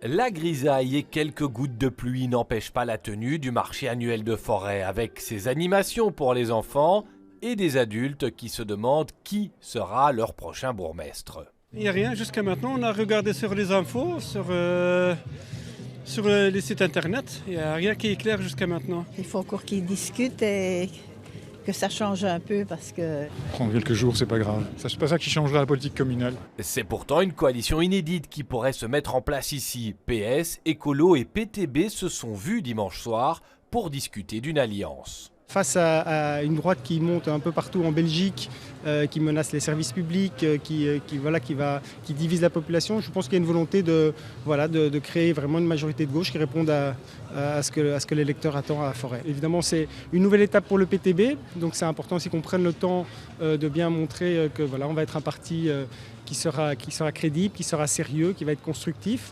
La grisaille et quelques gouttes de pluie n'empêchent pas la tenue du marché annuel de Forêt avec ses animations pour les enfants et des adultes qui se demandent qui sera leur prochain bourgmestre. Il n'y a rien jusqu'à maintenant. On a regardé sur les infos, sur les sites internet. Il n'y a rien qui est clair jusqu'à maintenant. Il faut encore qu'ils discutent et que ça change un peu parce que... Prendre quelques jours, c'est pas grave. C'est pas ça qui changera la politique communale. C'est pourtant une coalition inédite qui pourrait se mettre en place ici. PS, Écolo et PTB se sont vus dimanche soir pour discuter d'une alliance. Face à une droite qui monte un peu partout en Belgique, qui menace les services publics, qui divise la population, je pense qu'il y a une volonté de créer vraiment une majorité de gauche qui réponde à ce que l'électeur attend à la Forêt. Évidemment, c'est une nouvelle étape pour le PTB, donc c'est important aussi qu'on prenne le temps de bien montrer que on va être un parti qui sera crédible, qui sera sérieux, qui va être constructif.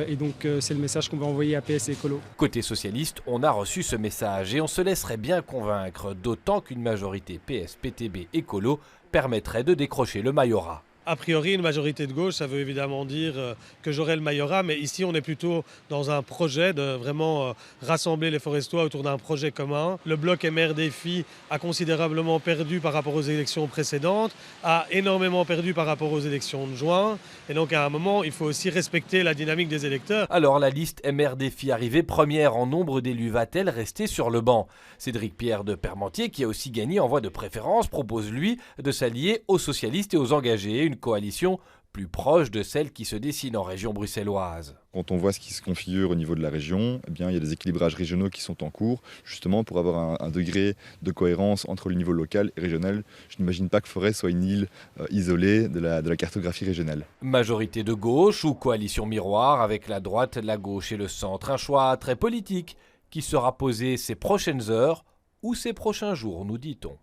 Et donc c'est le message qu'on va envoyer à PS et Écolo. Côté socialiste, on a reçu ce message et on se laisserait bien convaincre, d'autant qu'une majorité PS, PTB, Écolo permettrait de décrocher le majorat. A priori, une majorité de gauche, ça veut évidemment dire que j'aurai le majorat, mais ici on est plutôt dans un projet de vraiment rassembler les Forestois autour d'un projet commun. Le bloc MRDFI a considérablement perdu par rapport aux élections précédentes, a énormément perdu par rapport aux élections de juin, et donc à un moment, il faut aussi respecter la dynamique des électeurs. Alors la liste MRDFI arrivée première en nombre d'élus va-t-elle rester sur le banc? Cédric Pierre de Permentier, qui a aussi gagné en voie de préférence, propose lui de s'allier aux socialistes et aux engagés, une coalition plus proche de celle qui se dessine en région bruxelloise. Quand on voit ce qui se configure au niveau de la région, eh bien, il y a des équilibrages régionaux qui sont en cours, justement pour avoir un degré de cohérence entre le niveau local et régional. Je n'imagine pas que Forêt soit une île isolée de la cartographie régionale. Majorité de gauche ou coalition miroir avec la droite, la gauche et le centre. Un choix très politique qui sera posé ces prochaines heures ou ces prochains jours, nous dit-on.